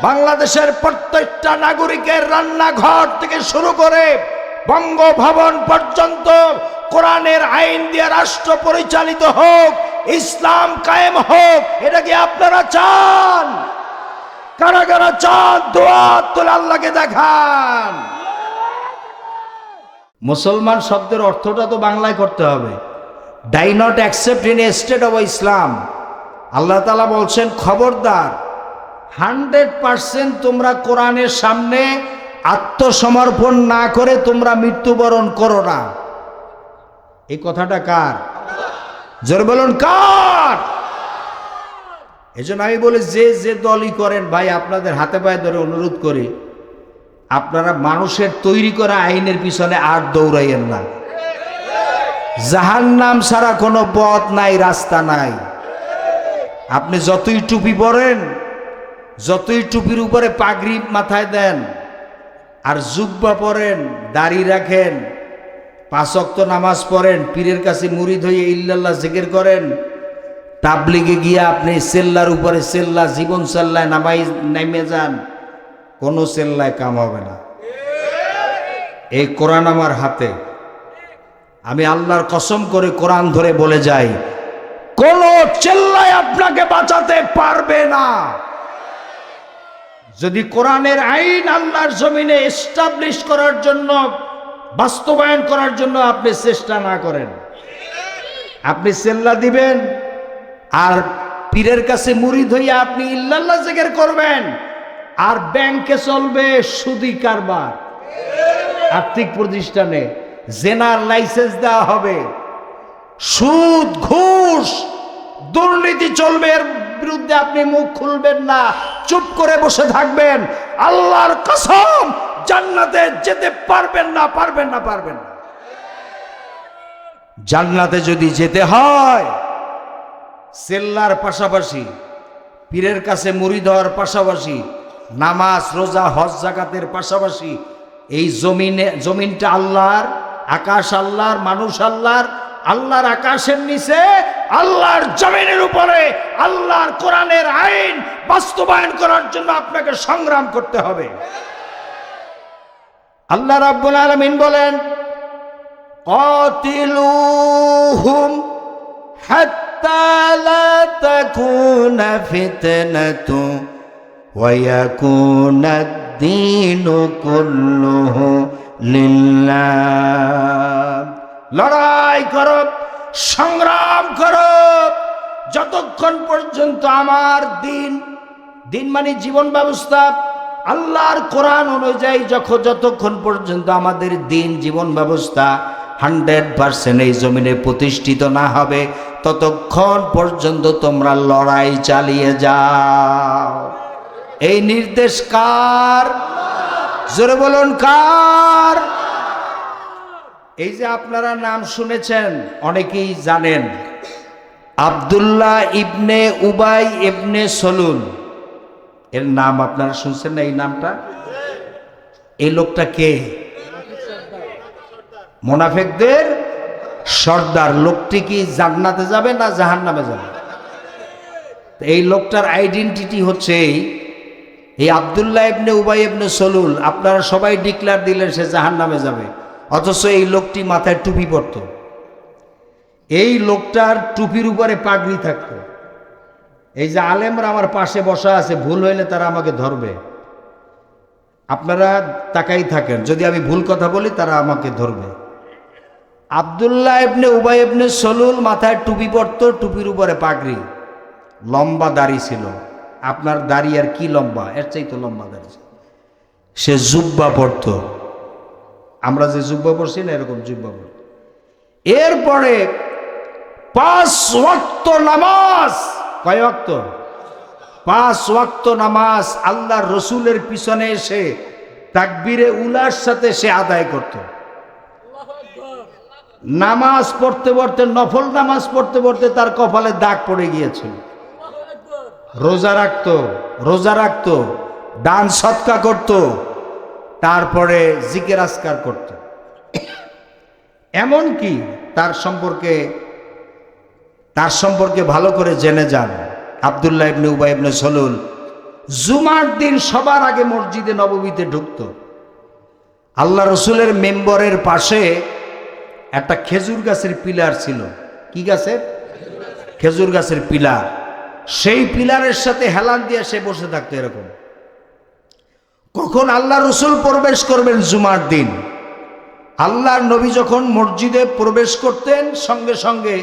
বাংলাদেশের প্রত্যেকটা নাগরিকের রান্নাঘর থেকে শুরু করে বঙ্গভবন পর্যন্ত কোরআনের আইন দিয়ে রাষ্ট্র পরিচালিত হোক, ইসলাম কায়েম হোক। এটা কি আপনারা চান? কারা কারা চান? দোয়া তুলে আল্লাহকে দেখান। মুসলমান শব্দের অর্থটা তো বাংলায় করতে হবে। Die not accept in a state of Islam. আল্লাহ তাআলা বলছেন, খবরদার 100% তোমরা কোরআনের সামনে আত্মসমর্পণ না করে তোমরা মৃত্যুবরণ করো না। এই কথাটা কার? জোরে বলুন, কার? এজন্য আমি বলি, যে যে দলই করেন ভাই, আপনাদের হাতে পায়ে ধরে অনুরোধ করি, আপনারা মানুষের তৈরি করা আইনের পিছনে আর দৌড়াইয়েন না। জাহান্নাম ছাড়া কোনো পথ নাই, রাস্তা নাই। আপনি যতই টুপি পরেন, যতই টুপির উপরে পাগড়ি মাথায় দেন, আর জুব্বা পরেন, দাড়ি রাখেন, 5 ওয়াক্ত নামাজ পড়েন, পীরের কাছে মুরিদ হয়ে ইল্লাল্লাহ জিকির করেন, তাবলিগে গিয়ে আপনি সেল্লার উপরে সেল্লা, জীবন সেল্লায় নামে যান, কোনো সেল্লায় কাম হবে না। এই কোরআন আমার হাতে, আমি আল্লাহর কসম করে কোরআন ধরে বলে যাই, কোন চেল্লায় আপনাকে বাঁচাতে পারবে না। যদি কোরআনের আইন আল্লাহর জমিনে এস্টাবলিশ করার জন্য, বাস্তবায়ন করার জন্য আপনি চেষ্টা না করেন। আপনি সেল্লা দিবেন আর পীরের কাছে মুরিদ হইয়া আপনি ইল্লাল্লাহ জিকির করবেন, আর ব্যাংকে চলবে সুদি কারবার, আর্থিক প্রতিষ্ঠানে জেনার লাইসেন্স দেওয়া হবে, সুদ ঘুষ দুর্নীতি চলবে। এর বিরুদ্ধে আপনি মুখ খুলবেন না, চুপ করে বসে থাকবেন। আল্লাহর কসম, জান্নাতে যেতে পারবেন না, পারবেন না, পারবেন না। জান্নাতে যদি যেতে হয়, সেল্লার পাশাপাশি, পীরের কাছে মুরিদ হওয়ার পাশাপাশি, নামাজ রোজা হজ যাকাতের পাশাপাশি, এই জমিনটা আল্লাহর, আকাশ আল্লাহর, মানুষ আল্লাহর। আল্লাহর আকাশের নিচে, আল্লাহর জমিনের উপরে আল্লাহর কোরআনের আইন বাস্তবায়ন করার জন্য আপনাকে সংগ্রাম করতে হবে। আল্লাহ রাব্বুল আলামিন বলেন, কাতিলুহুম হাত্তা লা তাকুনা ফিতনাতু ওয়া ইয়াকুনা আদ-দীনু কুল্লুহু লিল্লাহ। লড়াই করো, সংগ্রাম করো, যতক্ষণ পর্যন্ত আমার দিন মানে জীবন ব্যবস্থা, আল্লাহর কোরআন অনুযায়ী যতক্ষণ পর্যন্ত আমাদের জীবন ব্যবস্থা 100% এই জমিনে প্রতিষ্ঠিত না হবে, ততক্ষণ পর্যন্ত তোমরা লড়াই চালিয়ে যাও। এই নির্দেশ কার? জোরে বলুন, কার? এই যে আপনারা নাম শুনেছেন, অনেকেই জানেন, আব্দুল্লাহ ইবনে উবাই ইবনে সলুল, এর নাম আপনারা শুনছেন না? এই নামটা, এই লোকটা কে? মুনাফিকদের সর্দার। লোকটি কি জান্নাতে যাবে না জাহান্নামে যাবে? এই লোকটার আইডেন্টিটি হচ্ছে এই আব্দুল্লাহ ইবনে উবাই ইবনে সলুল। আপনারা সবাই ডিক্লার দিলেন সে জাহান্নামে যাবে, অথচ এই লোকটি মাথায় টুপি পরত। এই লোকটার টুপির উপরে পাগড়ি থাকতো। এই যে আলেমরা আমার পাশে বসা আছে, ভুল হইলে তারা আমাকে ধরবে। আপনারা তাকাই থাকেন, যদি আমি ভুল কথা বলি তারা আমাকে ধরবে। আব্দুল্লাহ ইবনে উবাই ইবনে সলুল মাথায় টুপি পরতো, টুপির উপরে পাগড়ি, লম্বা দাড়ি ছিল। আপনার দাড়ি আর কি লম্বা, এর চাইতে লম্বা দাড়ি ছিল। সে জুব্বা পরতো, আমরা যে জুব্বা পরছি না, এরকম জুব্বা পরত। এরপরে 5 ওয়াক্ত নামাজ, কয় ওয়াক্ত? 5 ওয়াক্ত নামাজ আল্লাহর রসুলের পিছনে এসে তাকবীরে উলার সাথে সে আদায় করত। নামাজ পড়তে পড়তে, নফল নামাজ পড়তে পড়তে তার কপালে দাগ পড়ে গিয়েছিল। রোজা রাখতো, দান সৎকা করত, তারপরে জিকির আজকার করত। এমনকি তার সম্পর্কে ভালো করে জেনে যান। আব্দুল্লাহ ইবনে উবাই ইবনে সলুল জুমার দিন সবার আগে মসজিদে নববীতে ঢুকতো। আল্লাহ রসুলের মেম্বরের পাশে একটা খেজুর গাছের পিলার ছিল। কি গাছের? খেজুর গাছের পিলার। সেই পিলারের সাথে হেলান দিয়ে সে বসে থাকতো এরকম। কখন আল্লাহ রসুল প্রবেশ করবেন জুমার দিন, আল্লাহর নবী যখন মসজিদে প্রবেশ করতেন, সঙ্গে সঙ্গে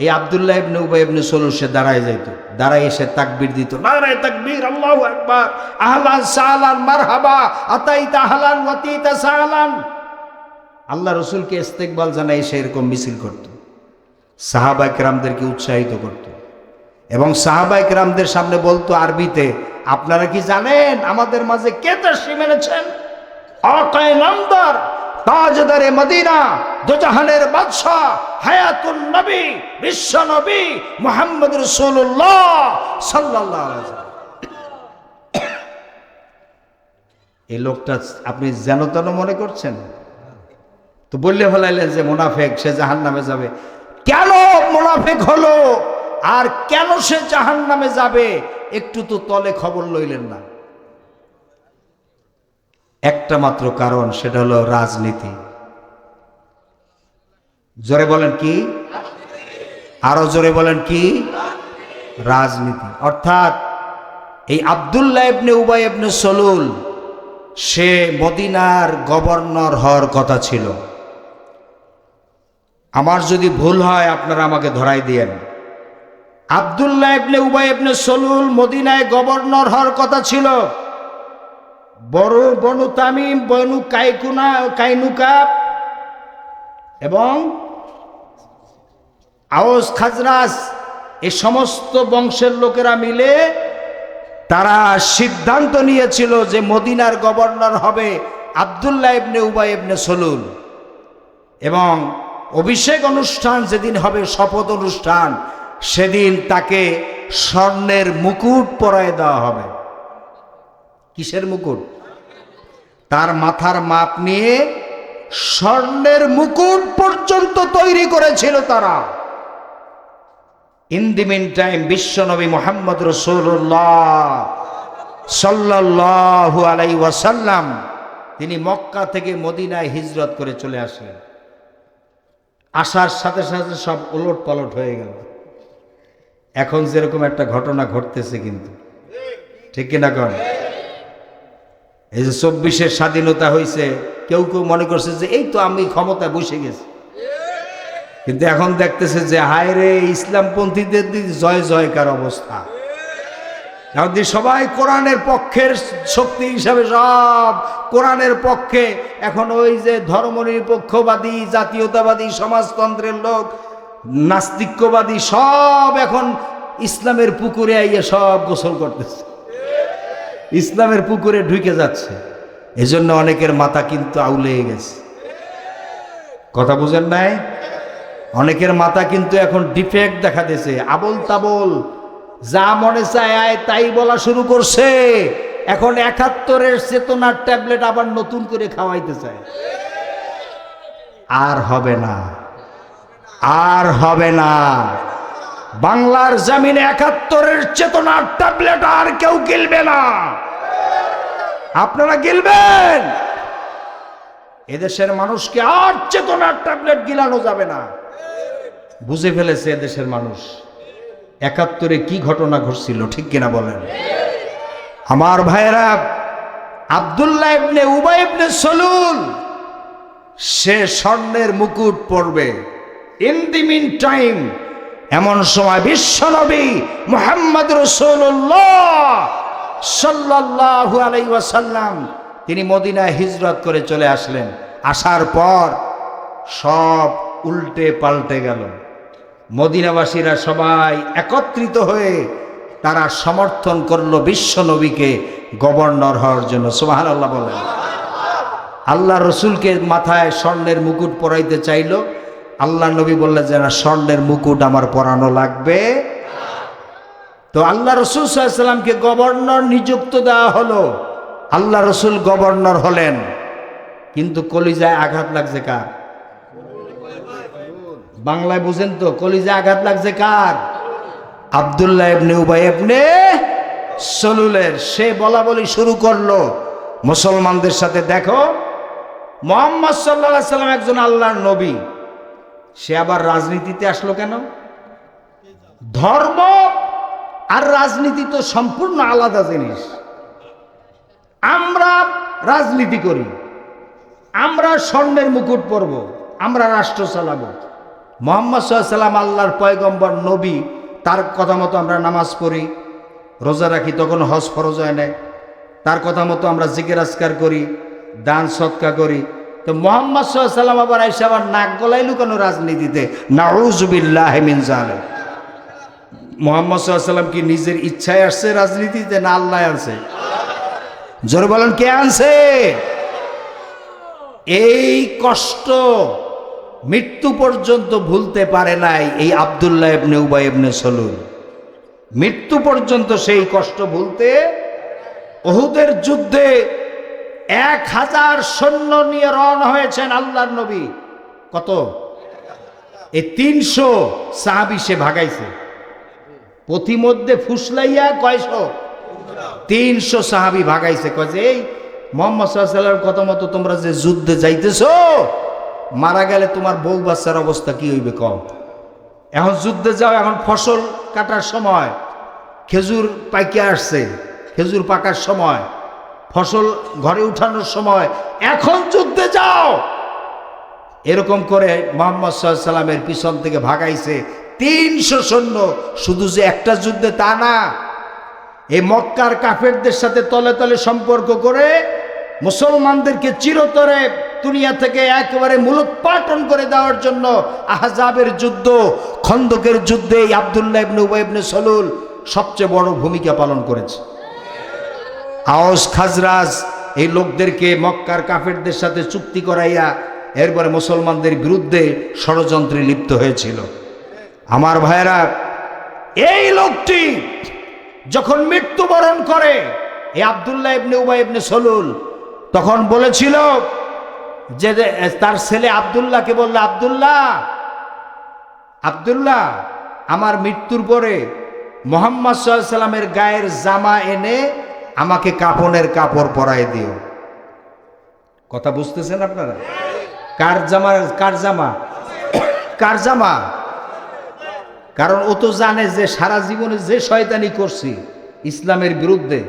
এই আব্দুল্লাহ ইবনে উবাই ইবনে সলুল সে দাঁড়ায় যাইত, দাঁড়ায় এসে তাকবীর দিত, নারায়ে তাকবীর, আল্লাহু আকবার, আহলান সাহলান মারহাবা, আতাইতা আহলান ওয়াতিতা সাহলান। আল্লাহ রসুলকে ইস্তেকবাল জানাই সে এরকম মিছিল করত, সাহাবা কেরামদেরকে উৎসাহিত করত এবং সাহাবা কেরামদের সামনে বলতো আরবিতে, আপনারা কি জানেন আমাদের মাঝে কে তাশরীফ এনেছেন? আকায়ে নামদার, তাজদারে মদিনা, দোজাহানের বাদশাহ, হায়াতুন নবী, বিশ্ব নবী মুহাম্মদ রাসূলুল্লাহ সাল্লাল্লাহু আলাইহি ওয়াসাল্লাম। এই লোকটা আপনি যেন তেন মনে করছেন? তো বললে ফেলাইলেন যে মুনাফিক, সে জাহান্নামে যাবে। কেন মুনাফিক হলো আর কেন সে জাহান্নামে যাবে একটু তো তলে খবর লইলেন না। একটা মাত্র কারণ, সেটা হলো রাজনীতি। জোরে বলেন কি? আরো জোরে বলেন কি? রাজনীতি। অর্থাৎ এই আব্দুল্লাহ ইবনে উবাই ইবনে সলুল সে মদিনার গভর্নর হওয়ার কথা ছিল। আমার যদি ভুল হয় আপনারা আমাকে ধরাই দিয়েন। আব্দুল্লাহ ইবনে উবাই ইবনে সলুল মদিনায় গভর্নর হওয়ার কথা ছিল। বনু তামিম, বনু কাইনুকা এবং আওস খাজরাজ, এই সমস্ত বংশের লোকেরা মিলে তারা সিদ্ধান্ত নিয়েছিল যে মদিনার গভর্নর হবে আব্দুল্লাহ ইবনে উবাই ইবনে সলুল। এবং অভিষেক অনুষ্ঠান যেদিন হবে, শপথ অনুষ্ঠান, সেদিন তাকে স্বর্ণের মুকুট পরায় দেওয়া হবে। কিসের মুকুট? তার মাথার মাপ নিয়ে স্বর্ণের মুকুট পর্যন্ত তৈরি করেছিল তারা। ইন দি মিন টাইম বিশ্বনবী মুহাম্মদ রাসূলুল্লাহ সাল্লাল্লাহু আলাইহি ওয়াসাল্লাম তিনি মক্কা থেকে মদিনায় হিজরত করে চলে আসলেন। আসার সাথে সাথে সব উলট পালট হয়ে গেল। এখন যেরকম একটা ঘটনা ঘটতেছে, কিন্তু ঠিক কিনা কন? এই যে 24-এর স্বাধীনতা হয়েছে, কেউ কেউ মনে করছে যে এই তো আমি ক্ষমতায় বসে গেছি, কিন্তু এখন দেখতেছে যে হায় রে, ইসলামপন্থীদের জয় জয়কার অবস্থা। এখন সবাই কোরআনের পক্ষের শক্তি হিসাবে, সব কোরআনের পক্ষে। এখন ওই যে ধর্মনিরপেক্ষবাদী, জাতীয়তাবাদী, সমাজতন্ত্রের লোক, নাস্তিক্যবাদী, সব এখন ইসলামের পুকুরে আইয়ে সব গোসল করতেছে, ইসলামের পুকুরে ঢুকে যাচ্ছে। এজন্য অনেকের মাথা কিন্তু আউলে গেছে। কথা বুঝেন নাই? অনেকের মাথা কিন্তু এখন ডিফেক্ট দেখা দিয়েছে, আবল তাবল যা মনে চায় তাই বলা শুরু করছে। এখন ৭১-এর চেতনার ট্যাবলেট আবার নতুন করে খাওয়াইতে চায়। আর হবে না, আর হবে না। বাংলার জমিনে ৭১-এর চেতনার ট্যাবলেট আর কেউ গিলবে না। আপনারা গিলবেন? এদেশের মানুষকে আর চেতনার ট্যাবলেট গিলানো যাবে না। বুঝে ফেলেছে এদেশের মানুষ ৭১-এ কি ঘটনা ঘটছিল, ঠিক কিনা বলেন? আমার ভাইয়েরা, আব্দুল্লাহ ইবনে উবাই ইবনে সলুল সে স্বর্ণের মুকুট পরবে। ইন দি মিন টাইম, এমন সময় বিশ্বনবী মুহাম্মদ রাসূলুল্লাহ সাল্লাল্লাহু আলাইহি ওয়াসাল্লাম তিনি মদিনায় হিজরত করে চলে আসলেন। আসার পর সব উল্টে পাল্টে গেল। মদিনাবাসীরা সবাই একত্রিত হয়ে তারা সমর্থন করলো বিশ্বনবীকে গভর্নর হওয়ার জন্য। সুবহানাল্লাহ বলেন। আল্লাহ রসুলকে মাথায় স্বর্ণের মুকুট পরাইতে চাইল। আল্লাহ নবী বললেন যে না, স্বর্ণের মুকুট আমার পরানো লাগবে। তো আল্লাহ রসুল সাল্লাল্লাহু আলাইহি ওয়াসাল্লামকে গভর্নর নিযুক্ত দেওয়া হলো। আল্লাহ রসুল গভর্নর হলেন, কিন্তু কলিজায় আঘাত লাগছে কার? বাংলায় বুঝেন তো, কলিজায় আঘাত লাগছে কার? আব্দুল্লাহ ইবনে উবাই ইবনে সলুলের। সে বলা বলি শুরু করলো মুসলমানদের সাথে, দেখো মুহাম্মদ সাল্লাল্লাহু আলাইহি সাল্লাম একজন আল্লাহর নবী, সে আবার রাজনীতিতে আসলো কেন? ধর্ম আর রাজনীতি তো সম্পূর্ণ আলাদা জিনিস। আমরা রাজনীতি করি, আমরা স্বর্ণের মুকুট পরব, আমরা রাষ্ট্র চালাবো। মুহাম্মদ সাল্লাল্লাহু আলাইহি সাল্লাম আল্লাহর পয়গম্বর নবী, তার কথা মতো আমরা নামাজ পড়ি, রোজা রাখি, তখন হজ ফরজ হয় না, তার কথা মতো আমরা জিকির আজকার করি, দান সৎকা করি। তো মুহাম্মদ সাল্লাল্লাহু আলাইহি সাল্লাম আবার আইসা আবার নাক গলাইলো কেন রাজনীতিতে? নাউযু বিল্লাহি মিন যালিক। মুহাম্মদ সাল্লাল্লাহু আলাইহি সাল্লাম কি নিজের ইচ্ছায় আসছে রাজনীতিতে, না আল্লাহ আনছে? জোরে বলেন, কে আনছে? এই কষ্ট মৃত্যু পর্যন্ত ভুলতে পারে নাই এই আব্দুল্লাহ ইবনে উবাই ইবনে সলুল। মৃত্যু পর্যন্ত সেই কষ্ট ভুলতে, উহুদের যুদ্ধে 1000 সৈন্য নিয়ে রওনা হয়েছেন আল্লাহর নবী। কত? এই 300 সাহাবী সে ভাগাইছে। পথিমধ্যে ফুসলাইয়া কয়শো? 300 সাহাবী ভাগাইছে। কয় যে এই মুহাম্মদ সাল্লাল্লাহু আলাইহি ওয়াসাল্লামের কথা মতো তোমরা যে যুদ্ধে যাইতেছো, মারা গেলে তোমার বউ বাচ্চার অবস্থা কি হইবে কও? এখন যুদ্ধে যাও, এখন ফসল কাটার সময়, খেজুর পাইকে আসছে, খেজুর পাকার সময়, ফসল ঘরে উঠানোর সময়, এখন যুদ্ধে যাও। এরকম করে মুহাম্মদ সাল্লাল্লাহু আলাইহি সাল্লামের পিছন থেকে ভাগাইছে 300 সৈন্য। শুধু যে একটা যুদ্ধে তা না, এই মক্কার কাফেরদের সাথে তলে তলে সম্পর্ক করে মুসলমানদেরকে চিরতরে দুনিয়া থেকে একেবারে মূলোৎপাটন করে দেওয়ার জন্য আহজাবের যুদ্ধ, খন্দকের যুদ্ধে এই আব্দুল্লাহ ইবনে উবাই ইবনে সলুল সবচেয়ে বড় ভূমিকা পালন করেছে। আওস খাজরাজ এই লোকদেরকে মক্কার কাফেরদের সাথে চুক্তি করাইয়া এরপরে মুসলমানদের বিরুদ্ধে ষড়যন্ত্রে লিপ্ত হয়েছিল। আমার ভাইরা, এই লোকটি যখন মৃত্যুবরণ করে এই আব্দুল্লাহ ইবনে উবাই ইবনে সলুল, তখন বলেছিল যে তার ছেলে আব্দুল্লাহকে বলল, আব্দুল্লাহ, আব্দুল্লাহ, আমার মৃত্যুর পরে মুহাম্মদ সাল্লাল্লাহু আলাইহি সাল্লামের গায়ের জামা এনে আমাকে কাফনের কাপড় পরায় দিও। কথা বুঝতেছেন আপনারা? কার জামা? কার জামা? কার জামা? কারণ ও তো জানে যে সারা জীবনে যে শয়তানি করছি ইসলামের বিরুদ্ধে,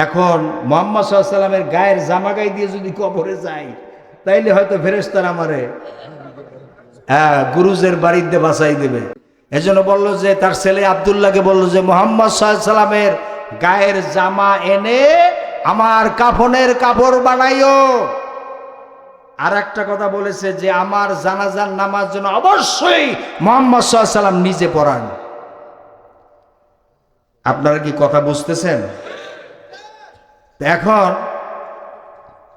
এখন মুহাম্মদ সাল্লাল্লাহু আলাইহি সাল্লামের গায়ের জামা গায়ে দিয়ে যদি কবরে যাই, তাইলে হয়তো ফেরেশতারা আমারে গুরুজের বাড়িতে বাঁচাই দেবে। এজন্য বলল যে তার ছেলে আব্দুল্লাহকে বলল যে মুহাম্মদ সাল্লাল্লাহু আলাইহি সাল্লামের গায়ের জামা এনে আমার কাফনের কাপড় বানাইও। আর একটা কথা বলেছে যে আমার জানাজার নামাজ যেন অবশ্যই মুহাম্মদ সাল্লাল্লাহু আলাইহি সাল্লাম নিজে পড়ান। আপনারা কি কথা বুঝতেছেন? এখন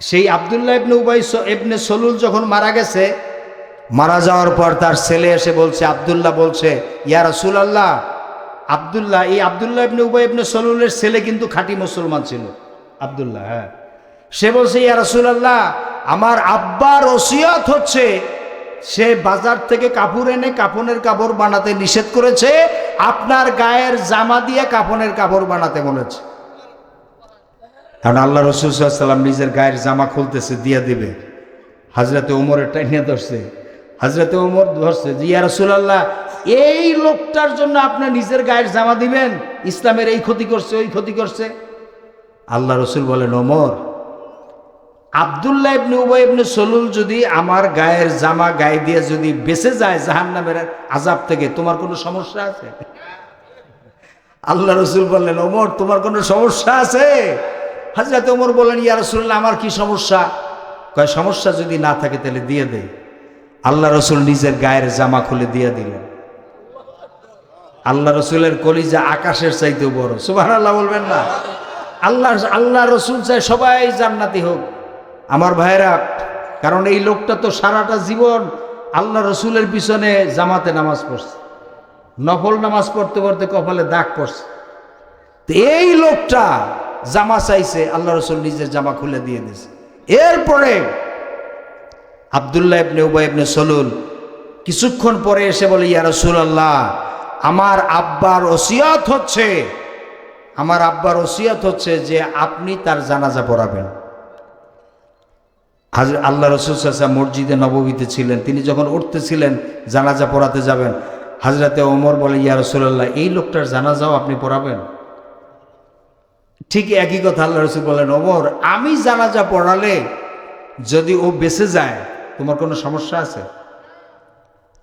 সেই আব্দুল্লাহ ইবনে উবাই ইবনে সলুল যখন মারা গেছে, মারা যাওয়ার পর তার ছেলে এসে বলছে, আব্দুল্লাহ বলছে, ইয়া রাসূলুল্লাহ, আব্দুল্লাহ, এই আব্দুল্লাহ ইবনে উবাই ইবনে সলুলের ছেলে কিন্তু খাঁটি মুসলমান ছিল আব্দুল্লাহ। হ্যাঁ, সে বলছে, ইয়া রাসূলুল্লাহ, আমার আব্বার ওসিয়ত হচ্ছে সে বাজার থেকে কাপড় এনে কাফনের কাপড় বানাতে নিষেধ করেছে, আপনার গায়ের জামা দিয়ে কাফনের কাপড় বানাতে বলেছে। কারণ আল্লাহ রাসূল সাল্লাল্লাহু আলাইহি ওয়াসাল্লাম নিজের গায়ের জামা খুলতেছে, দিয়ে দিবে। হযরতে ওমরের টাইনে ধরছে, হযরতে ওমর ধরছে যে ইয়া রাসূলুল্লাহ, এই লোকটার জন্য আপনি নিজের গায়ের জামা দিবেন? ইসলামের এই ক্ষতি করছে, ওই ক্ষতি করছে। আল্লাহ রাসূল বলেন, ওমর, আব্দুল্লাহ ইবনে উবাই ইবনে সলুল যদি আমার গায়ের জামা গায়ে দিয়ে যদি বেঁচে যায় জাহান্নামের আযাব থেকে, তোমার কোনো সমস্যা আছে? আল্লাহ রাসূল বললেন, ওমর, তোমার কোনো সমস্যা আছে? হযরত ওমর বললেন, ইয়া রাসূলুল্লাহ, আমার কি সমস্যা? কয়, সমস্যা যদি না থাকে তাহলে দিয়ে দেই। আল্লাহ রাসূল নিজের গায়ের জামা খুলে দিয়ে দিলেন। আল্লাহ রাসূলের কলিজা আকাশের চাইতেও বড়। সুবহানাল্লাহ বলবেন না? আল্লাহ রাসূল চায় সবাই জান্নাতি হোক। আমার ভাইরা, কারণ এই লোকটা তো সারাটা জীবন আল্লাহ রসুলের পিছনে জামাতে নামাজ পড়ছে, নফল নামাজ পড়তে পড়তে কপালে দাগ পড়ছে। তো এই লোকটা জামা চাইছে, আল্লাহ রসুল নিজের জামা খুলে দিয়ে দিয়েছে। এরপরে আব্দুল্লাহ ইবনে উবাই ইবনে সলুল কিছুক্ষণ পরে এসে বলে, ইয়া রাসূলুল্লাহ, আমার আব্বার ওসিয়ত হচ্ছে আমার আব্বার ওসিয়ত হচ্ছে যে আপনি তার জানাজা পড়াবেন। আল্লাহ রসুল সাল্লাল্লাহু মসজিদে নববীতে ছিলেন, তিনি যখন উঠতেছিলেন জানাজা পড়াতে যাবেন, হযরতে ওমর বলে, ইয়া রাসূলুল্লাহ, এই লোকটার জানাজাও আপনি পড়াবেন? ঠিক একই কথা আল্লাহ রসুল বলেন, ওমর, আমি জানাজা পড়ালে যদি ও বেঁচে যায় তোমার কোনো সমস্যা আছে?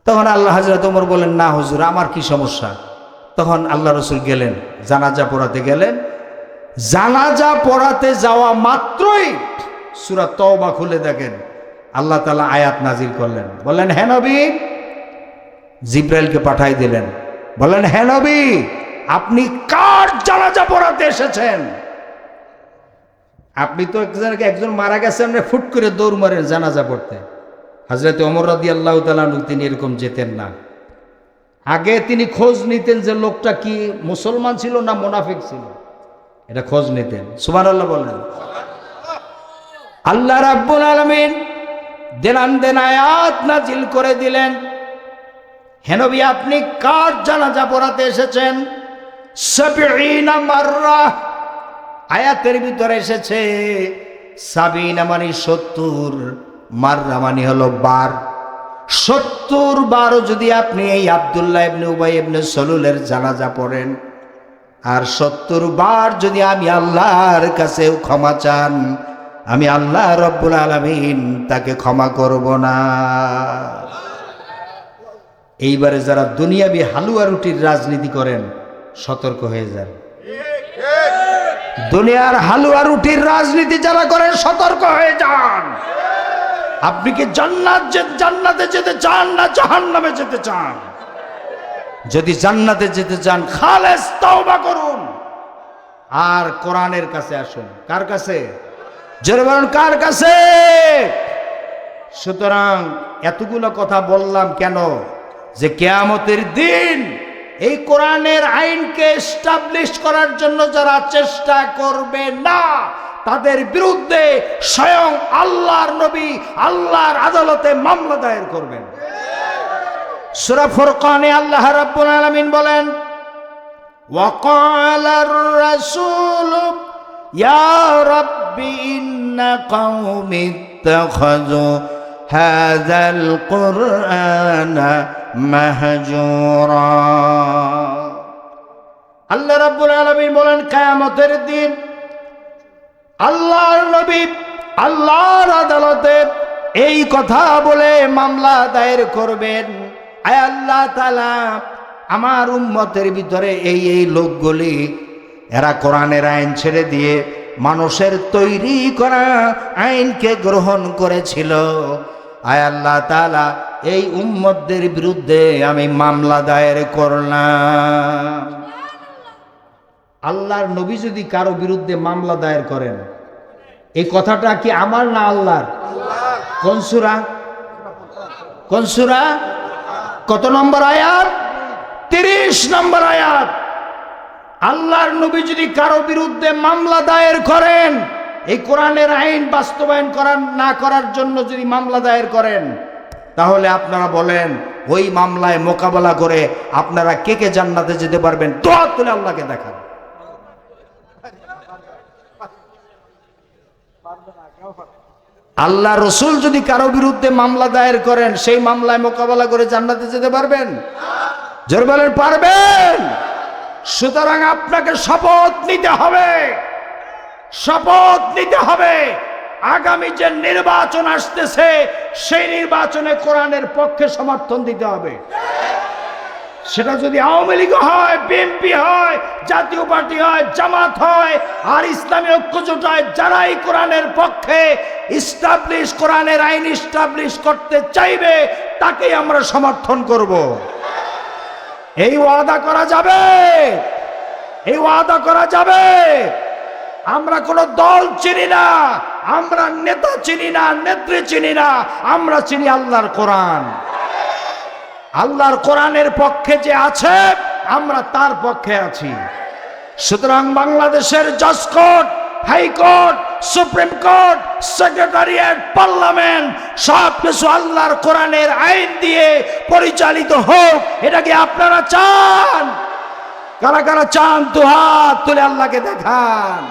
তখন হযরত ওমর বলেন, না হুজুর, আমার কি সমস্যা? তখন আল্লাহ রসুল গেলেন, জানাজা পড়াতে গেলেন। জানাজা পড়াতে যাওয়া মাত্রই সূরা তওবা খুলে দেখেন আল্লাহ তাআলা আয়াত নাজিল করলেন, বললেন, হে নবী, জিব্রাইলকে পাঠাই দিলেন, বললেন, হে নবী, আপনি কার জানাজা পড়াতে এসেছেন? আপনি তো একজন মারা গেছেন, ফুট করে দৌড় মারেন জানাজা পড়তে। হযরত ওমর রাদিয়াল্লাহু তাআলা আনহু তিনি এরকম যেতেন না। আগে তিনি খোঁজ নিতেন যে লোকটা কি মুসলমান ছিল না মুনাফিক ছিল, এটা খোঁজ নিতেন। সুবহানাল্লাহ বলেন। আল্লাহ রাব্বুল আলামিন দেন আয়াত নাজিল করে দিলেন, হে নবী, আপনি কার জানাজা পড়াতে এসেছেন? ৭০ মাররা, আয়াতের ভিতরে এসেছে ৭০ মানে ৭০, মাররা মানে হলো বার। ৭০ বারও যদি আপনি এই আব্দুল্লাহ ইবনে উবাই ইবনে সলুলের জানাজা পড়েন, আর ৭০ বার যদি আমি আল্লাহর কাছে ক্ষমা চান, আমি আল্লাহ রব্বুল আলামিন তাকে ক্ষমা করব না। এইবারে যারা দুনিয়াবি হালুয়া রুটির রাজনীতি করেন, সতর্ক হয়ে যান। দুনিয়ার হালুয়া রুটির রাজনীতি যারা করেন, সতর্ক হয়ে যান। আপনি কি জান্নাতে যেতে চান না জাহান্নামে যেতে চান? যদি জান্নাতে যেতে চান, খালেস তওবা করুন আর কোরআনের কাছে আসুন। কার কাছে? জোরে বলুন, কার কাছে? সুতরাং এতগুলো কথা বললাম কেন? যে কিয়ামতের দিন এই কোরআনের আইনকে এস্টাবলিশ করার জন্য যারা চেষ্টা করবে না, তাদের বিরুদ্ধে স্বয়ং আল্লাহর নবী আল্লাহর আদালতে মামলা দায়ের করবেন। সূরা ফুরকানে আল্লাহ রাব্বুল আলামিন বলেন, ওয়াকালার রাসূল ইয়া রাব্বি ইন্না কওমি ইত্তাখাযু হাযাল কুরআনা মাহজুরা। আল্লাহ রাব্বুল আলামিন বলেন, কিয়ামতের দিন আল্লাহর নবী আল্লাহর আদালতে এই কথা বলে মামলা দায়ের করবেন, আয় আল্লাহ তাআলা, আমার উম্মতের ভিতরে এই লোকগুলি এরা কোরআনের আইন ছেড়ে দিয়ে মানুষের তৈরি করা আইনকে গ্রহণ করেছিল। আয় আল্লাহ তাআলা, এই উম্মতদের বিরুদ্ধে আমি মামলা দায়ের করলাম। আল্লাহর নবী যদি কারো বিরুদ্ধে মামলা দায়ের করেন, এই কথাটা কি আমার না আল্লাহর? কোন সূরা? কোন সূরা? কত নম্বর আয়াত? 30 নম্বর আয়াত। আল্লাহর নবী যদি কারো বিরুদ্ধে মামলা দায়ের করেন, এই কোরআনের আইন বাস্তবায়ন না করার জন্য যদি মামলা দায়ের করেন, তাহলে আপনারা বলেন ওই মামলায় মোকাবেলা করে আপনারা কে জান্নাতে যেতে পারবেন? দোয়া তুলে আল্লাহকে দেখান। আল্লাহ রসুল যদি কারো বিরুদ্ধে মামলা দায়ের করেন, সেই মামলায় মোকাবেলা করে জান্নাতে যেতে পারবেন? জোরে বলেন, পারবেন? সুতরাং আপনাকে শপথ নিতে হবে, শপথ নিতে হবে, আগামী যে নির্বাচন আসতেছে সেই নির্বাচনে কোরআনের পক্ষে সমর্থন দিতে হবে। সেটা যদি আওয়ামী লীগ হয়, বিএনপি হয়, জাতীয় পার্টি হয়, জামাত হয়, আর ইসলামী ঐক্যজোট হয়, যারাই কোরআনের পক্ষে কোরআনের আইন ইস্টাবলিশ করতে চাইবে, তাকেই আমরা সমর্থন করব। এই ওয়াদা করা যাবে, এই ওয়াদা করা যাবে। আমরা কোনো দল চিনি না, আমরা নেতা চিনি না, নেত্রী চিনি না, আমরা চিনি আল্লাহর কোরআন। আল্লাহর কোরআনের পক্ষে যে আছে, আমরা তার পক্ষে আছি। সুতরাং বাংলাদেশের জজ court, high court, supreme court, secretariat, parliament সব কিছু আল্লাহর কোরআনের আইন দিয়ে পরিচালিত হোক, এটা কি আপনারা চান? কারা কারা চান তো হাত তুলে আল্লাহকে দেখান।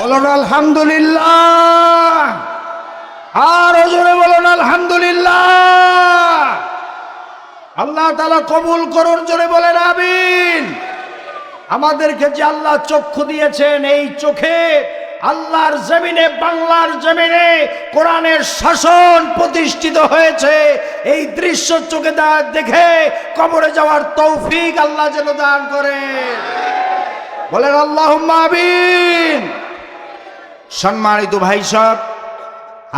বলুন আলহামদুলিল্লাহ, আর জোরে বলুন আলহামদুলিল্লাহ। আল্লাহ তাআলা কবুল করুন, জোরে বলেন আমিন। আমাদেরকে যে আল্লাহ চক্ষু দিয়েছেন, এই চোখে আল্লাহর জমিনে, বাংলার জমিনে কোরআনের শাসন প্রতিষ্ঠিত হয়েছে। এই দৃশ্য চোখে দেখে কবরে যাওয়ার তৌফিক আল্লাহ যেন দান করেন, বলেন আল্লাহুম্মা আমিন। সম্মানিত ভাই সাহেব,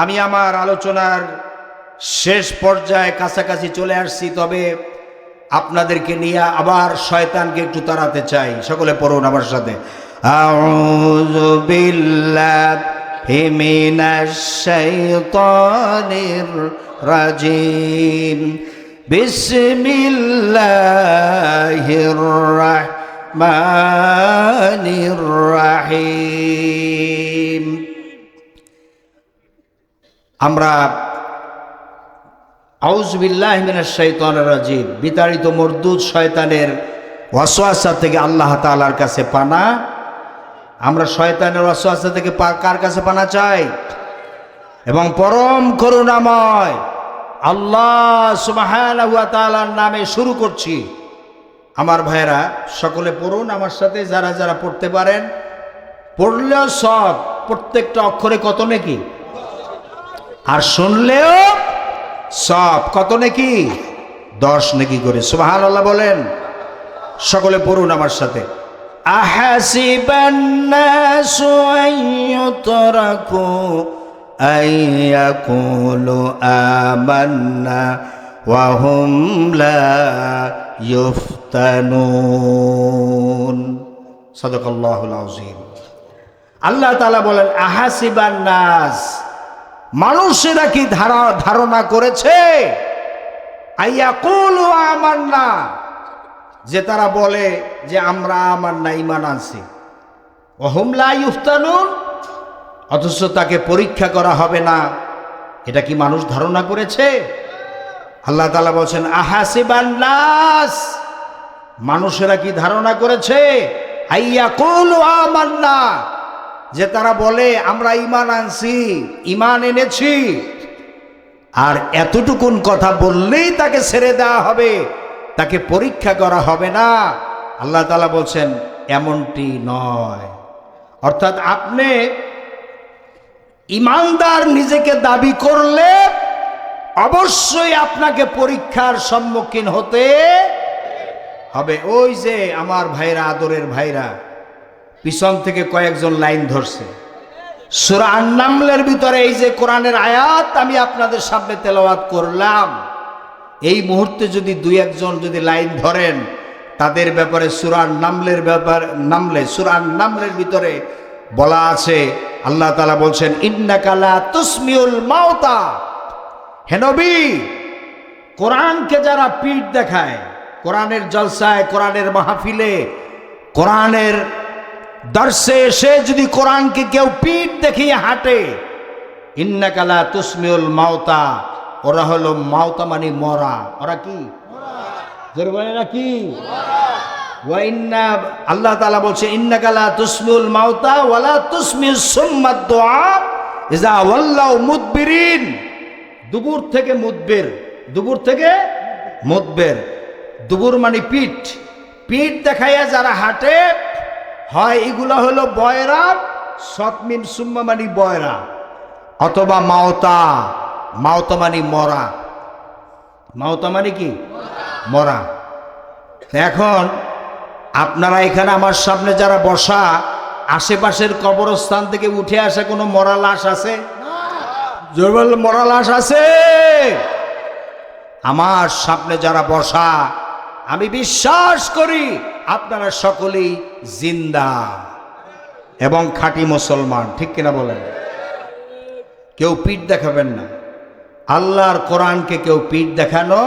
আমি আমার আলোচনার শেষ পর্যায়ে কাছাকাছি চলে আসছি, তবে আপনাদেরকে নিয়ে আবার শয়তানকে একটু তাড়াতে চাই। সকলে পড়ুন আমার সাথে, আউযু বিল্লাহি মিনাশ শাইতানির রাজিম, বিসমিল্লাহির রাহমানির রাহিম। আমরা আউযু বিল্লাহি মিনাশ শাইতানির রাজিম, বিতাড়িত মরদুদ শয়তানের ওয়াসওয়াসা থেকে আল্লাহ তাআলার কাছে পানা। আমরা শয়তানের ওয়াসওয়াসা থেকে কার কাছে পানা চাই? এবং পরম করুণাময় আল্লাহ সুবহানাহু ওয়া তাআলার নামে শুরু করছি। আমার ভাইরা সকলে পড়ুন আমার সাথে, যারা যারা পড়তে পারেন। পড়লেও সব, প্রত্যেকটা অক্ষরে কত নেকি, আর শুনলেও সব কত নেকি, 10 নেকি করে। সুবহানাল্লাহ বলেন। সকলে পড়ুন আমার সাথে, আহাসিবান নাসু আইয়ুতরাকু আইয়াকুলু আমান্না ওয়া হুম লা ইফতানুন। সাদাকাল্লাহুল আযীম। আল্লাহ তাআলা বলেন, আহাসিবান নাস, মানুষেরা কি ধারণা করেছে, আইয়াকুলু আমান্না, যে তারা বলে যে আমরা আমান্না, ঈমান আনছি, ওয়া হুম লা ইফতানুন, অথচ তাকে পরীক্ষা করা হবে না। এটা কি মানুষ ধারণা করেছে? আল্লাহ তাআলা বলছেন, আহাসিবান নাস, মানুষেরা কি ধারণা করেছে, আইয়াকুলু আমান্না, যে তারা বলে আমরা ঈমান আনছি, ঈমান এনেছি, আর এতটুকুন কথা বললেই তাকে ছেড়ে দেওয়া হবে, তাকে পরীক্ষা করা হবে না। আল্লাহ তাআলা বলছেন এমনটি নয়। অর্থাৎ আপনি ঈমানদার নিজেকে দাবি করলে অবশ্যই আপনাকে পরীক্ষার সম্মুখীন হতে হবে। ওই যে আমার ভাইরা, আদরের ভাইরা, পিছন থেকে কয়েকজন লাইন ধরছে। সূরা আন-নামলের ভিতরে এই যে কোরআনের আয়াত আমি আপনাদের সামনে তেলাওয়াত করলাম, এই মুহূর্তে যদি দুই একজন যদি লাইন ধরেন, তাদের ব্যাপারে সূরা আন-নামলের সূরা আন-নামলের ভিতরে বলা আছে, আল্লাহ তাআলা বলছেন, ইন্নাকা লা তুসমিউল মাউতা। হে নবী, কোরআনকে যারা পিঠ দেখায়, কোরআনের জলসায়, কোরআনের মাহফিলে, কোরআনের দর্শে এসে যদি কোরআনকে কেউ পিঠ দেখিয়ে হাঁটে, ইন্নাকা লা তুসমিউল মাউতা, ওরা হলো মাউতা মানে মরা। ওরা কি জোরে বলে না কি? ওয়া ইন্না, আল্লাহ তাআলা বলছে, ইন্নাকা লা তুসমিউল মাউতা ওয়া লা তুসমিউস সুম্মাদ দুআ ইযা ওয়াল্লাউ মুদবিরিন। দুবুর থেকে মুদবির, দুবুর থেকে মুদবির, দুবুর মানে পিঠ, পিঠ দেখাইয়া যারা হাঁটে, হয় এগুলা হলো বয়রা, সৎমিন সুম্মা মানে বয়রা, অথবা মাওতা, মাওতা মানে মরা। মাওতা মানে কি? মরা। এখন আপনারা এখানে আমার সামনে যারা বসা, আশেপাশের কবরস্থান থেকে উঠে আসা কোনো মরা লাশ আছে? মরা লাশ আছে? আমার সামনে যারা বসা, আমি বিশ্বাস করি আপনারা সকলেই জিন্দা। এবং খাঁটি মুসলমান, ঠিক কিনা বলেন? কেউ পিঠ দেখাবেন না, আল্লাহর কোরআনকে কেউ পিঠ দেখানো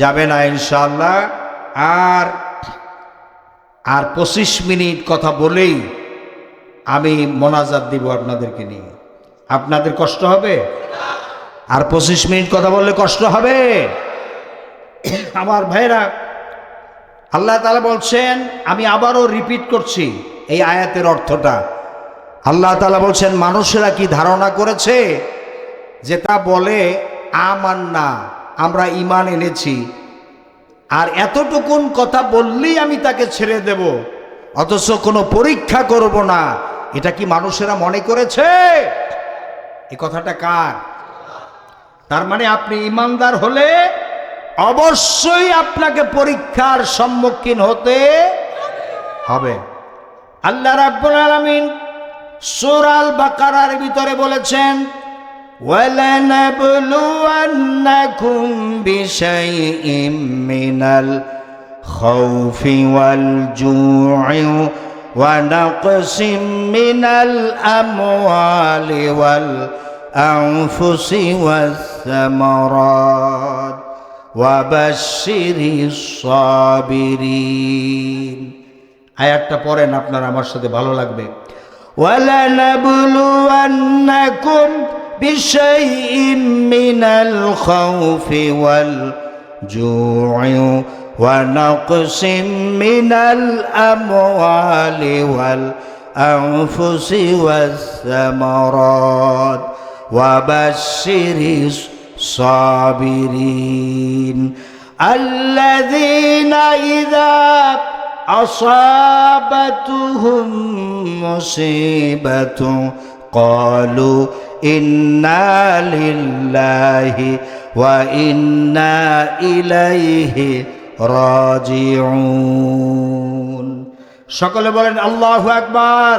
যাবে না ইনশাআল্লাহ। আর 25 মিনিট কথা বলেই আমি মোনাজাত দিব আপনাদেরকে নিয়ে। আপনাদের কষ্ট হবে? আর 25 মিনিট কথা বললে কষ্ট হবে? আমার ভাইরা, আল্লাহ তাআলা বলছেন, আমি আবারও রিপিট করছি এই আয়াতের অর্থটা। আল্লাহ তাআলা বলছেন, মানুষেরা কি ধারণা করেছে যে তা বলে আমান্না, আমরা ঈমান এনেছি, আর এতটুকুন কথা বললেই আমি তাকে ছেড়ে দেব, অথচ কোনো পরীক্ষা করব না। এটা কি মানুষেরা মনে করেছে? এই কথাটা কার? তার মানে আপনি ঈমানদার হলে অবশ্যই আপনাকে পরীক্ষার সম্মুখীন হতে হবে। আল্লাহ রাব্বুল আলামিন সূরা আল বাকারার ভিতরে বলেছেন, وَلَنَبْلُوَنَّكُمْ بِشَيْءٍ مِّنَ الْخَوْفِ وَالْجُوعِ وَنَقْصٍ مِّنَ الْأَمْوَالِ وَالْأَنفُسِ وَالثَّمَرَاتِ وَبَشِّرِ الصَّابِرِينَ। আয়াতটা পড়েন, আপনারা আমার সাথে, ভালো লাগবে। وَلَنَبْلُوَنَّكُمْ بِشَيْءٍ مِّنَ الْخَوْفِ وَالْجُوعِ وَنَقْصٍ مِّنَ الْأَمْوَالِ وَالْأَنفُسِ وَالثَّمَرَاتِ وَبَشِّرِ الصَّابِرِينَ الَّذِينَ إِذَا أَصَابَتْهُمْ مُصِيبَةٌ قَالُوا إِنَّا لِلَّهِ وَإِنَّا إِلَيْهِ রাজিউন। সকলে বলেন আল্লাহু আকবার।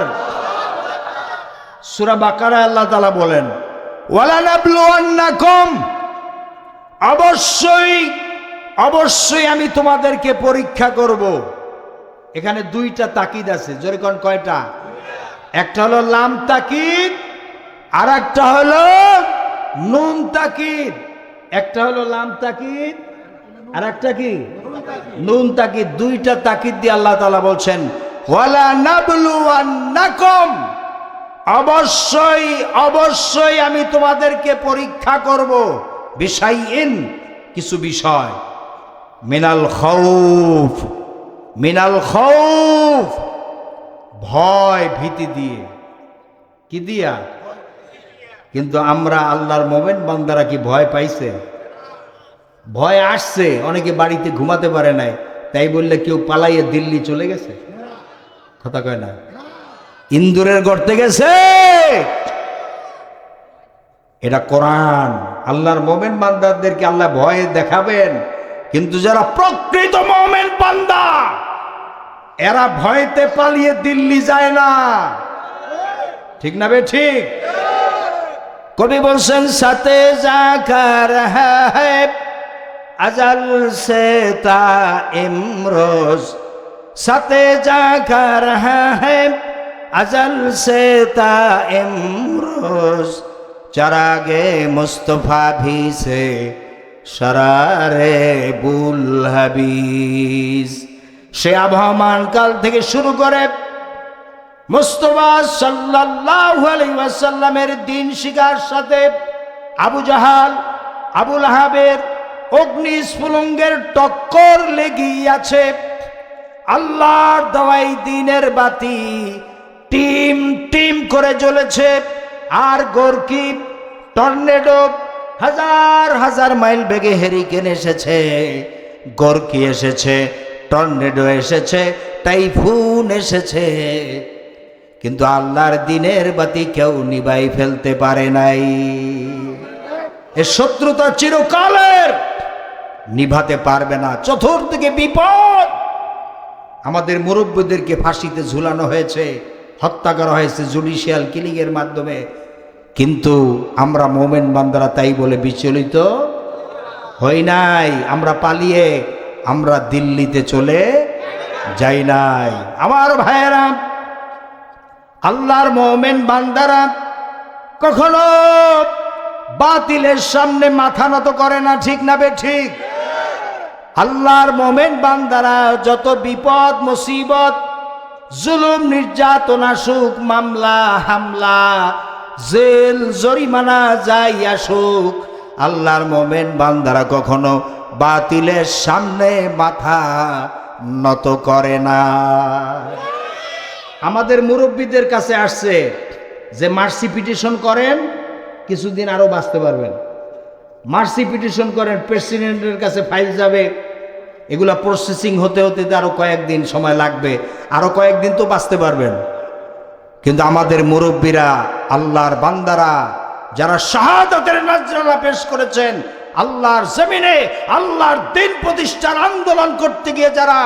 সূরা বাকারা আল্লাহ তাআলা বলেন, ওয়ালানাবলুওয়ান্নাকুম, অবশ্যই অবশ্যই আমি তোমাদেরকে পরীক্ষা করব। এখানে দুইটা তাকিদ আছে, জোরে কোন কয়টা? একটা হলো লাম তাকিদ, আর একটা হলো নুন তাকিদ। একটা হলো লাম তাকিদ, আর একটা কি নুন তাকিদ। দুইটা তাকিদ দিয়ে আল্লাহ তাআলা বলছেন, ওয়ালা নাবলুওয়ান্নাকুম, অবশ্যই অবশ্যই আমি তোমাদেরকে পরীক্ষা করব, বিশাইইন, কিছু বিষয়, মিনাল খাউফ, মিনাল খাউফ, ভয় ভীতি দিয়ে। কি দিয়া? কিন্তু আমরা আল্লাহর মোমেন বান্দারা কি ভয় পাইছে? ভয় আসছে, অনেকে বাড়িতে ঘুমাতে পারে নাই, তাই বললে কেউ পালাইয়ে দিল্লি চলে গেছে, কথা কয় না, ইন্দুরের গর্তে গেছে। এটা কোরআন। আল্লাহর মোমেন বান্দাদেরকে আল্লাহ ভয় দেখাবেন, কিন্তু যারা প্রকৃত মোমেন বান্দা এরা ভয়তে পালিয়ে দিল্লি যায় না, ঠিক না বে ঠিক? কবি বলছেন, সাথে জাকার হ্যায় আজল সে তা ইমরোজ, সাথে জাকার হ্যায় আজল সে তা ইমরোজ, চরাগে মুস্তফা ভি সে শরারে বুল হাবিজ। সে আবহমান কাল থেকে শুরু করে মুস্তাফা সাল্লাল্লাহু আলাইহি ওয়াসাল্লামের দিন শিকার সাথে আবু জাহাল, আবু লাহাবের অগ্নি স্ফুলিঙ্গের টক্কর লেগেই আছে। আল্লাহর দেওয়াই দিনের বাতি টিম টিম করে জ্বলেছে। আর গোরকি, টর্নেডো, হাজার হাজার মাইল বেগে হেরিকেন এসেছে, গোরকি এসেছে, টর্নেডো এসেছে, টাইফুন এসেছে, কিন্তু আল্লাহর দিনের বাতি কেউ নিভাই ফেলতে পারে নাই। এ শত্রুতা চিরকালের, নিভাতে পারবে না। চতুর্দিকে বিপদ। আমাদের মুরব্বীদেরকে ফাঁসিতে ঝুলানো হয়েছে, হত্যা করা হয়েছে জুডিশিয়াল কিলিং এর মাধ্যমে, কিন্তু আমরা মোমেন বান্দারা তাই বলে বিচলিত হই নাই। আমরা পালিয়ে আমরা দিল্লিতে চলে যাই নাই। আমার ভাইয়েরা, আল্লাহর মুমিন বান্দারা কখনো বাতিলের সামনে মাথা নত করে না, ঠিক না বেঠিক? আল্লাহর মুমিন বান্দারা যত বিপদ মুসিবত, জুলুম নির্যাতন আসুক, মামলা হামলা, জেল জরিমানা যাই আসুক, আল্লাহর মুমিন বান্দারা কখনো বাতিলের সামনে মাথা নত করে না। আমাদের মুরব্বীদের কাছে আসছে যে মার্সি পিটিশন করেন, কিছুদিন আরো বাঁচতে পারবেন। মার্সি পিটিশন করেন, প্রেসিডেন্টের কাছে ফাইল যাবে, এগুলা প্রসেসিং হতে হতে আরো কয়েকদিন সময় লাগবে, আরো কয়েকদিন তো বাঁচতে পারবেন। কিন্তু আমাদের মুরব্বীরা, আল্লাহর বান্দারা যারা শাহাদাতের নজরানা পেশ করেছেন, আল্লাহর জমিনে আল্লাহর দিন প্রতিষ্ঠার আন্দোলন করতে গিয়ে যারা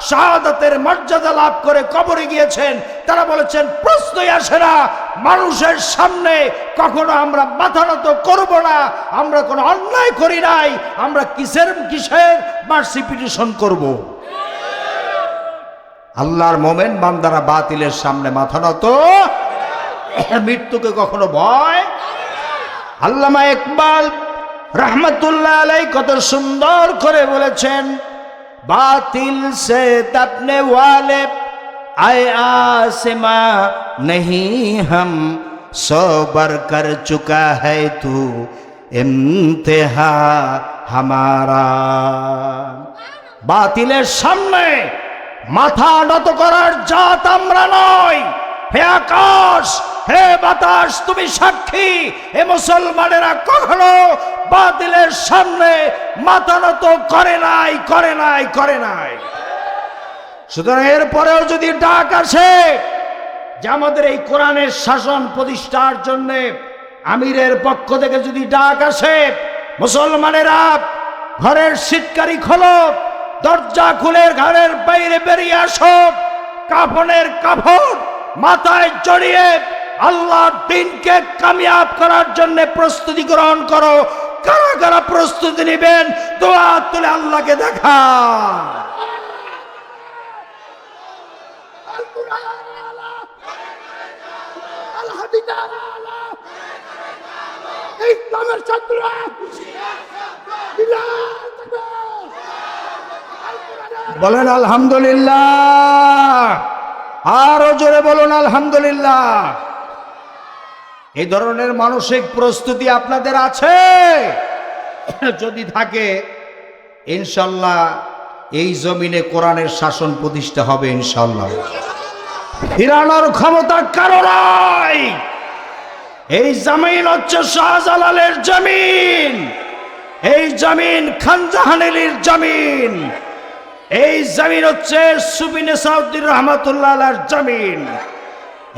শাহাদাতের মর্যাদা লাভ করে কবরে গিয়েছেন, তারা বলেছেন প্রশ্নই আসে না, মানুষের সামনে কখনো আমরা মাথা নত করব না, আমরা কোনো অন্যায় করি নাই, আমরা কিসের মার্সি পিটিশন করব। আল্লাহর মোমেন বান্দারা বাতিলের সামনে মাথা নত, মৃত্যুকে কখনো ভয়। আল্লামা ইকবাল रहमतुल्लाह अलैह কত সুন্দর করে বলেছেন, बातिल से तपने वाले आए आसमा नहीं हम सोबर कर चुका है तू इम्तिहा हमारा। বাতিলের সামনে মাথা নত করার জাত আমরা নই। হে আকাশ, হে বাতাস, তুমি সাক্ষী, এ মুসলমানেরা কখনো বাতিলের সামনে মাথা নত করে নাই, করে নাই, করে নাই। সুতরাং এরপরেও যদি ডাক আসে যে আমাদের এই কোরআনের শাসন প্রতিষ্ঠার জন্য আমিরের পক্ষ থেকে যদি ডাক আসে, মুসলমানেরা ঘরের সিটকারি খোলো, দরজা খুলে ঘরের বাইরে বেরিয়ে আসো, কাফনের কাপড় মাথায় জড়িয়ে আল্লাহর দ্বীনকে কামিয়াব করার জন্য প্রস্তুতি গ্রহণ করো। কারা কারা প্রস্তুতি নেবেন? দোয়া তুলে আল্লাহকে দেখা। বলেন আলহামদুলিল্লাহ, আরো জোরে বলুন আলহামদুলিল্লাহ। এই ধরনের মানসিক প্রস্তুতি আপনাদের আছে? যদি থাকে, ইনশাল্লাহ এই জমিনে কোরআনের শাসন প্রতিষ্ঠা হবে ইনশাল্লাহ। ফিরানোর ক্ষমতা কারো নাই। এই জমিন হচ্ছে শাহজালালের জমিন, এই জমিন খানজাহানের জমিন, এই জমিন হচ্ছে সুফি নেসাউদ্দিন রহমাতুল্লাহ আলাইহির জমিন,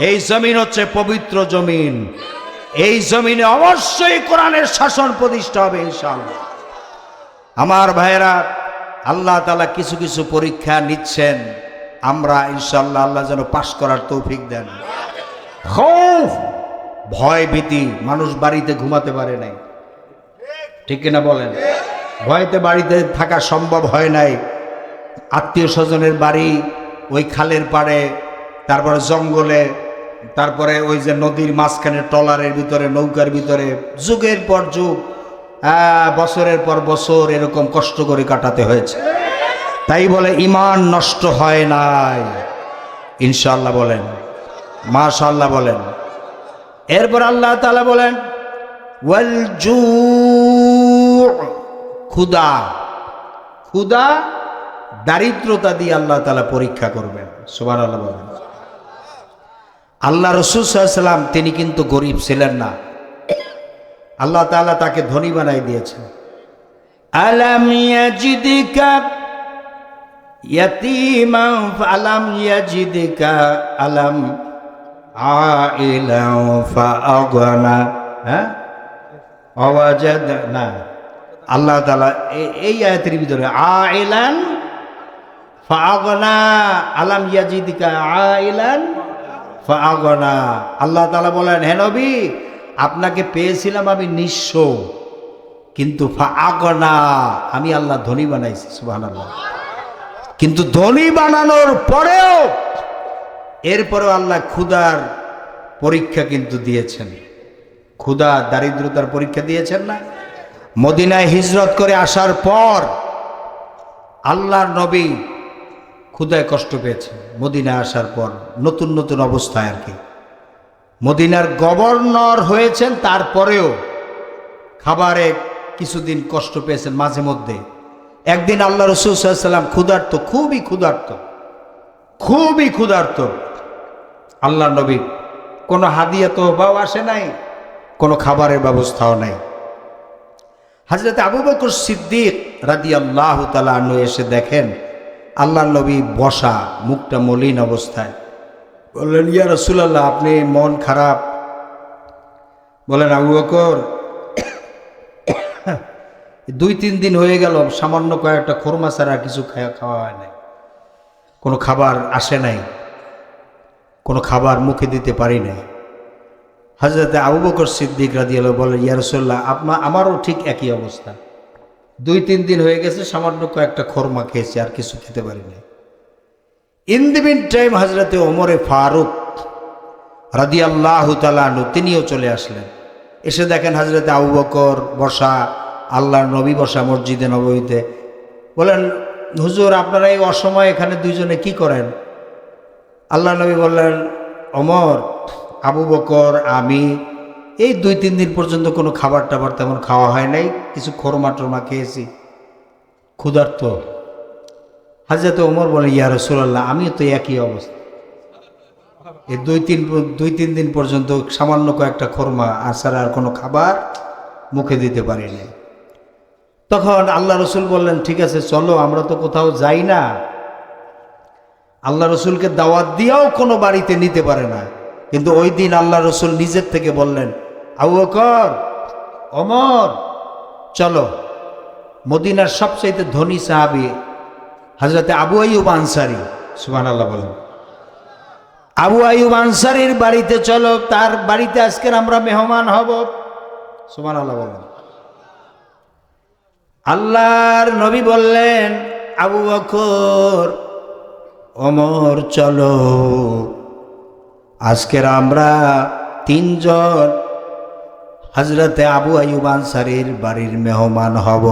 এই জমিন হচ্ছে পবিত্র জমিন। এই জমিনে অবশ্যই কোরআনের শাসন প্রতিষ্ঠা হবে ইনশাআল্লাহ। আমার ভাইয়েরা, আল্লাহ তাআলা কিছু কিছু পরীক্ষা নিচ্ছেন, আমরা ইনশাআল্লাহ আল্লাহ যেন পাশ করার তৌফিক দেন। খৌফ, ভয় ভীতি, মানুষ বাড়িতে ঘুমাতে পারে নাই, ঠিক কিনা বলেন? ভয়তে বাড়িতে থাকা সম্ভব হয় নাই। আত্মীয় স্বজনের বাড়ি ওই খালের পাড়ে, তারপরে জঙ্গলে, তারপরে ওই যে নদীর মাঝখানে ট্রলারের ভিতরে, নৌকার ভিতরে, যুগের পর যুগ, বছরের পর বছর এরকম কষ্ট করে কাটাতে হয়েছে। তাই বলে ঈমান নষ্ট হয় নাই ইনশাআল্লাহ বলেন, মাশাআল্লাহ বলেন। এরপর আল্লাহ তাআলা বলেন ওয়াল জু, ক্ষুধা, ক্ষুধা দারিদ্রতা দিয়ে আল্লাহ তাআলা পরীক্ষা করবেন। সুবহানাল্লাহ বলেন। আল্লাহ রাসূল সাল্লাল্লাহু আলাইহি ওয়াসাল্লাম তিনি কিন্তু গরিব ছিলেন না, আল্লাহ তাআলা তাকে ধনী বানাই দিয়েছেন। আলাম ইয়াজিদিকা ইয়াতীমা ফালাম ইয়াজিদিকা আলাম আইলা ফাআগনা, হ্যাঁ আওয়াজাদ না, আল্লাহ তাআলা এই আয়াতের ভিতরে আইলান ফাআগনা আলাম ইয়াজিদিকা আইলান ফাআগনা, আল্লাহ তাআলা বলেন, হে নবী, আপনাকে পেয়েছিলাম আমি নিঃস্ব, কিন্তু ফাআগনা, আমি আল্লাহ ধনী বানাইছি। সুবহানাল্লাহ। কিন্তু ধনী বানানোর পরেও এরপরেও আল্লাহ ক্ষুধার পরীক্ষা কিন্তু দিয়েছেন, ক্ষুধা দারিদ্রতার পরীক্ষা দিয়েছেন না? মদিনায় হিজরত করে আসার পর আল্লাহর নবী ক্ষুধায় কষ্ট পেয়েছেন। মদিনায় আসার পর নতুন নতুন অবস্থায় আর কি, মদিনার গভর্নর হয়েছেন, তারপরেও খাবারে কিছুদিন কষ্ট পেয়েছেন মাঝে মধ্যে। একদিন আল্লাহ রাসূল সাল্লাল্লাহু আলাইহি ওয়াসাল্লাম ক্ষুধার্ত, খুবই ক্ষুধার্ত। আল্লাহ নবী কোনো হাদিয়া তোহবাও আসে নাই, কোনো খাবারের ব্যবস্থাও নাই। হযরত আবু বকর সিদ্দিক রাদিয়াল্লাহু তাআলা আনহু এসে দেখেন আল্লাহ নবী বসা, মুখটা মলিন অবস্থায়। বললেন, ইয়া রাসূলুল্লাহ, আপনি মন খারাপ? বলেন, আবু বকর 2-3 দিন হয়ে গেল, সামান্য কয়েকটা খোরমা ছাড়া কিছু খাওয়া হয় নাই, কোনো খাবার আসে নাই, কোনো খাবার মুখে দিতে পারি নাই। হযরত আবু বকর সিদ্দিক রাদিয়াল্লাহু বলেন, ইয়া রাসূলুল্লাহ, আমারও ঠিক একই অবস্থা, 2-3 দিন হয়ে গেছে, সামান্য কয়েকটা খোরমা খেয়েছি, আর কিছু খেতে পারি নাই। ইন দি মিন টাইম হযরতে ওমরে ফারুক রাদিয়াল্লাহু তাআলা আনহু তিনিও চলে আসলেন। এসে দেখেন হযরতে আবু বকর বসা, আল্লাহর নবী বসা মসজিদে নববীতে। বলেন, হুজুর, আপনারা এই অসময়ে এখানে দুইজনে কি করেন? আল্লাহ নবী বললেন, ওমর, আবু বকর, আমি এই 2-3 দিন পর্যন্ত কোনো খাবার টাবার তেমন খাওয়া হয় নাই, কিছু খোরমা টোরমা খেয়েছি, ক্ষুধার্ত। হযরত ওমর বলে, ইয়া রাসূলুল্লাহ, আমিও তো একই অবস্থা, এই 2-3 দিন পর্যন্ত সামান্য কয়েকটা খোরমা আছাড়া আর কোনো খাবার মুখে দিতে পারি নাই। তখন আল্লাহ রসুল বললেন, ঠিক আছে, চলো, আমরা তো কোথাও যাই না, আল্লাহ রসুলকে দাওয়াত দিয়েও কোনো বাড়িতে নিতে পারে না, কিন্তু ওই দিন আল্লাহ রসুল নিজের থেকে বললেন, আবু বকর, ওমর, চলো। মদিনার সবচাইতে ধনী সাহাবী হযরতে আবু আইয়ুব আনসারী, সুবহানাল্লাহ বলেন, আবু আইয়ুব আনসারীর বাড়িতে চলো, তার বাড়িতে আজকের আমরা মেহমান হব, সুবহানাল্লাহ বলেন। আল্লাহর নবী বললেন, আবু বকর, ওমর, চলো, আজকের আমরা 3 জন হযরতে আবু আইয়ুব আনসারীর বাড়ির মেহমান হব।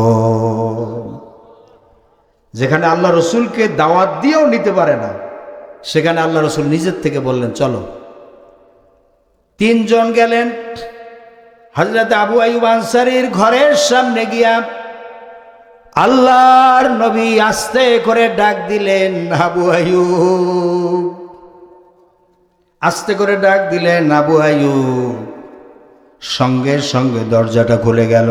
যেখানে আল্লাহ রসুলকে দাওয়াত দিয়েও নিতে পারে না, সেখানে আল্লাহ রসুল নিজের থেকে বললেন, চলো। 3 জন গেলেন। হযরতে আবু আইয়ুব আনসারীর ঘরের সামনে গিয়া আল্লাহর নবী আস্তে করে ডাক দিলেন, আবু আইয়ুব, আস্তে করে ডাক দিলেন, আবু আইয়ুব। সঙ্গে সঙ্গে দরজাটা খুলে গেল।